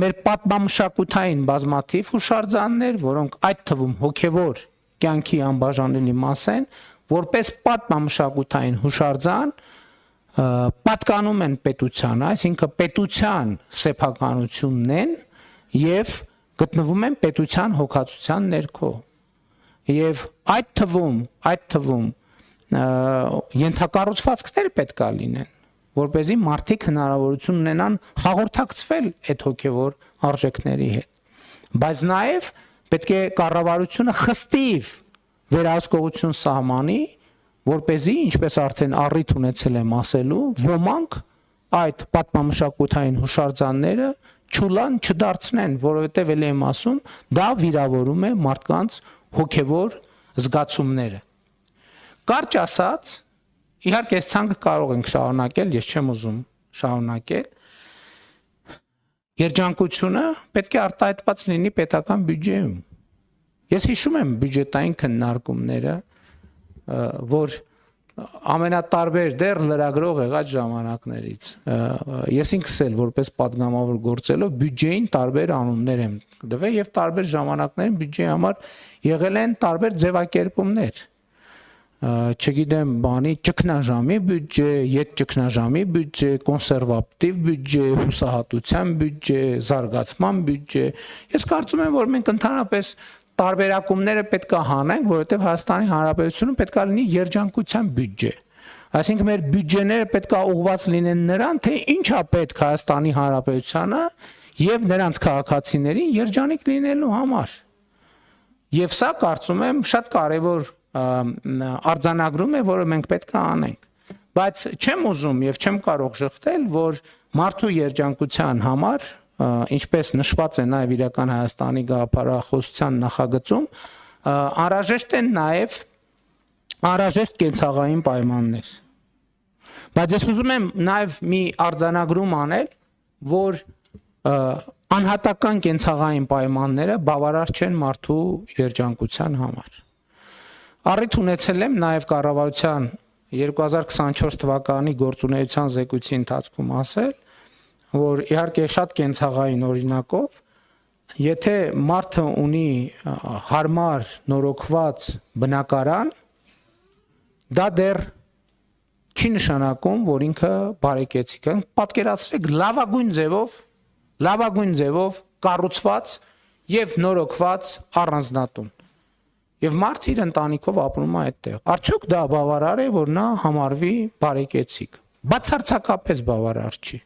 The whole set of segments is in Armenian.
մեր պատմամշակութային բազմաթիվ հուշարձաններ, որոնք այդ թվում հոգևոր կյանքի անբաժանելի մաս են, որպես պատմամշակութային հուշարձան պատկանում են պետությանը, այսինքն պետության սեփականությունն են եւ գտնվում են պետության հոգացության ներքո։ Եվ այդ թվում ենթակառուցվածքներ պետք է լինեն, որպեսզի մարդիկ հնարավորություն ունենան հաղորդակցվել այդ հոգևոր արժեքների հետ։ Բայց նաեւ պետք է կառավարությունը խստիվ վերահսկողություն սահմանի, որպեսզի, ինչպես արդեն առիթ ունեցել եմ ասելու, ոմանք այդ պատմամշակութային հուշարձանները չուլան չդարձնեն, որովհետև ելի եմ ասում, դա վիրավորում է մարդկանց հոգևոր զգացումները։ Կարճ ասած, իհարկե այս ցանկը կարող ենք շարունակել, ես չեմ ուզում շարունակել։ Երջանկությունը պետք է արտահայտված լինի պետական բյուջեում։ Ես հիշում եմ բյուջետային քննարկումները, որ ամենատարբեր դեռ լրագրող եղած ժամանակներից ես ինքս էլ որպես պատգամավոր գործելով բյուջեին տարբեր անուններ եմ տվել եւ տարբեր ժամանակներում բյուջեի համար եղել են տարբեր ձևակերպումներ, չգիտեմ, բանի ճգնաժամի բյուջե, ետճգնաժամի բյուջե, կոնսերվատիվ բյուջե, հուսահատության բյուջե, զարգացման բյուջե։ Ես կարծում եմ, որ մենք ընդհանրապես տարբերակումները պետք է հանենք, որովհետև Հայաստանի Հանրապետությունը պետք է լինի երջանկության բյուջե։ Այսինքն մեր բյուջեները պետք է ուղղված լինեն նրան, թե ինչա պետք Հայաստանի Հանրապետությանը եւ նրանց քաղաքացիներին երջանիկ լինելու համար։ Եվ սա կարծում եմ շատ կարևոր արձանագրում է, որը մենք պետք է անենք։ Բայց չեմ ուզում եւ չեմ կարող շղթել, որ մարդու երջանկության համար, ինչպես նշված է նաև իրական Հայաստանի գաղափարախոսության նախագծում, անհրաժեշտ են նաև անհրաժեշտ կենցաղային պայմաններ։ Բայց ես ուզում եմ նաև մի արձանագրում անել, որ անհատական կենցաղային պայմանները բավարար չեն մարդու երջանկության համար։ Առիթ ունեցել եմ նաև կառավարության 2024 թվականի գործունեության զեկույցի ընթացքում ասել, որ իհարկե շատ կենցաղային օրինակով, եթե մարդը ունի հարմար նորոգված բնակարան, դա դեռ չի նշանակում, որ ինքը բարեկեցիկ է։ Պատկերացրեք լավագույն ձևով կառուցված եւ նորոգված առանձնատուն։ Եվ մարդը իր ընտանիքով ապրում է այդտեղ։ Արդյոք դա բավարար է, որ նա համարվի բարեկեցիկ։ Բացարձակապես բավարար չի։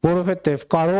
Որովհետև կարող